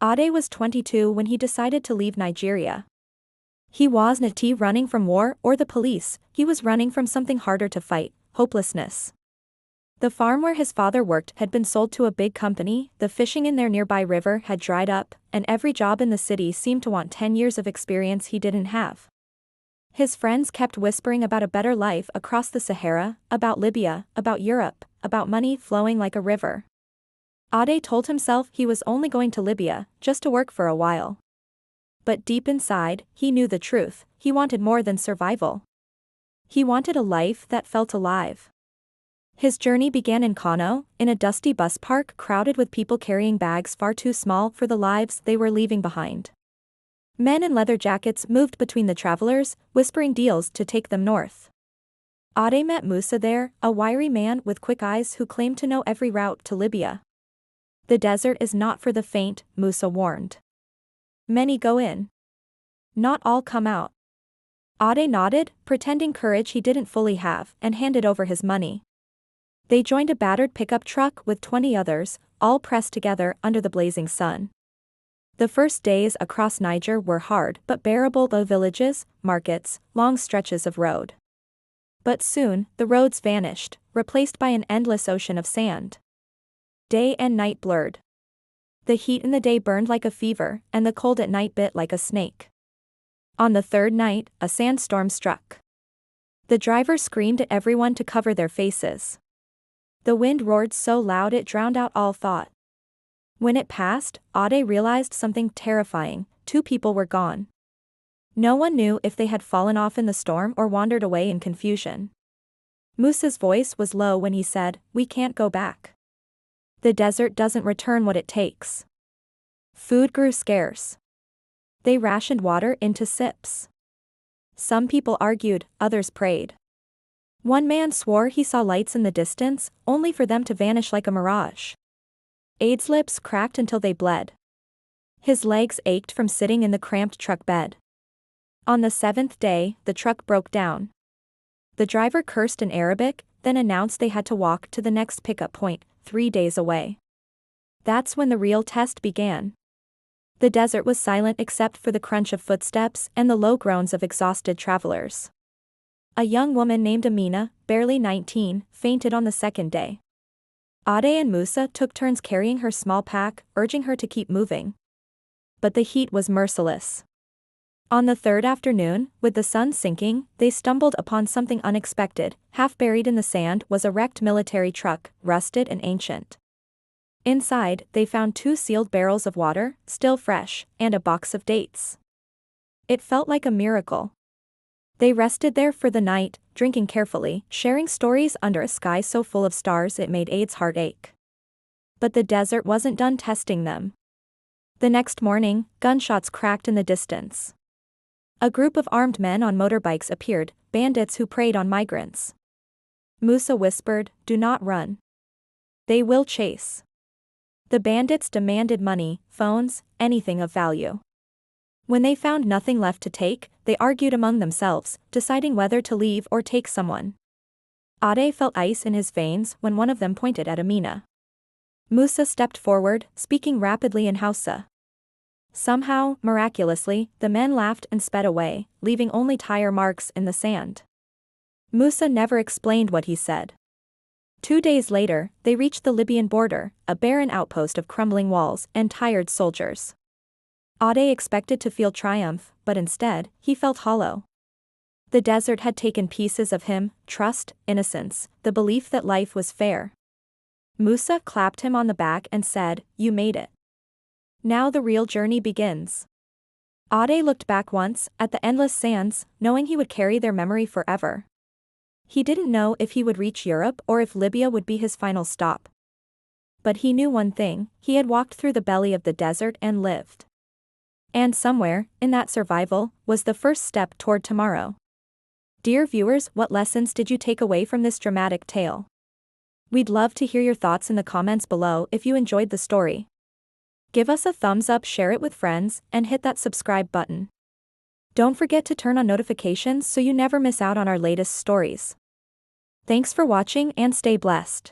Ade was 22 when he decided to leave Nigeria. He wasn't running from war or the police, he was running from something harder to fight: hopelessness. The farm where his father worked had been sold to a big company, the fishing in their nearby river had dried up, and every job in the city seemed to want 10 years of experience he didn't have. His friends kept whispering about a better life across the Sahara, about Libya, about Europe, about money flowing like a river. Ade told himself he was only going to Libya, just to work for a while. But deep inside, he knew the truth: he wanted more than survival. He wanted a life that felt alive. His journey began in Kano, in a dusty bus park crowded with people carrying bags far too small for the lives they were leaving behind. Men in leather jackets moved between the travelers, whispering deals to take them north. Ade met Musa there, a wiry man with quick eyes who claimed to know every route to Libya. "The desert is not for the faint," Musa warned. "Many go in. Not all come out." Ade nodded, pretending courage he didn't fully have, and handed over his money. They joined a battered pickup truck with 20 others, all pressed together under the blazing sun. The first days across Niger were hard but bearable: the villages, markets, long stretches of road. But soon, the roads vanished, replaced by an endless ocean of sand. Day and night blurred. The heat in the day burned like a fever, and the cold at night bit like a snake. On the third night, a sandstorm struck. The driver screamed at everyone to cover their faces. The wind roared so loud it drowned out all thought. When it passed, Ade realized something terrifying: 2 people were gone. No one knew if they had fallen off in the storm or wandered away in confusion. Musa's voice was low when he said, "We can't go back. The desert doesn't return what it takes." Food grew scarce. They rationed water into sips. Some people argued, others prayed. One man swore he saw lights in the distance, only for them to vanish like a mirage. Ade's lips cracked until they bled. His legs ached from sitting in the cramped truck bed. On the 7th day, the truck broke down. The driver cursed in Arabic, then announced they had to walk to the next pickup point, 3 days away. That's when the real test began. The desert was silent except for the crunch of footsteps and the low groans of exhausted travelers. A young woman named Amina, barely 19, fainted on the 2nd day. Ade and Musa took turns carrying her small pack, urging her to keep moving. But the heat was merciless. On the 3rd afternoon, with the sun sinking, they stumbled upon something unexpected. Half buried in the sand was a wrecked military truck, rusted and ancient. Inside, they found 2 sealed barrels of water, still fresh, and a box of dates. It felt like a miracle. They rested there for the night, drinking carefully, sharing stories under a sky so full of stars it made Ade's heart ache. But the desert wasn't done testing them. The next morning, gunshots cracked in the distance. A group of armed men on motorbikes appeared, bandits who preyed on migrants. Musa whispered, "Do not run. They will chase." The bandits demanded money, phones, anything of value. When they found nothing left to take, they argued among themselves, deciding whether to leave or take someone. Ade felt ice in his veins when one of them pointed at Amina. Musa stepped forward, speaking rapidly in Hausa. Somehow, miraculously, the men laughed and sped away, leaving only tire marks in the sand. Musa never explained what he said. 2 days later, they reached the Libyan border, a barren outpost of crumbling walls and tired soldiers. Ade expected to feel triumph, but instead, he felt hollow. The desert had taken pieces of him: trust, innocence, the belief that life was fair. Musa clapped him on the back and said, "You made it. Now the real journey begins." Ade looked back once, at the endless sands, knowing he would carry their memory forever. He didn't know if he would reach Europe or if Libya would be his final stop. But he knew one thing: he had walked through the belly of the desert and lived. And somewhere, in that survival, was the first step toward tomorrow. Dear viewers, what lessons did you take away from this dramatic tale? We'd love to hear your thoughts in the comments below if you enjoyed the story. Give us a thumbs up, share it with friends, and hit that subscribe button. Don't forget to turn on notifications so you never miss out on our latest stories. Thanks for watching and stay blessed.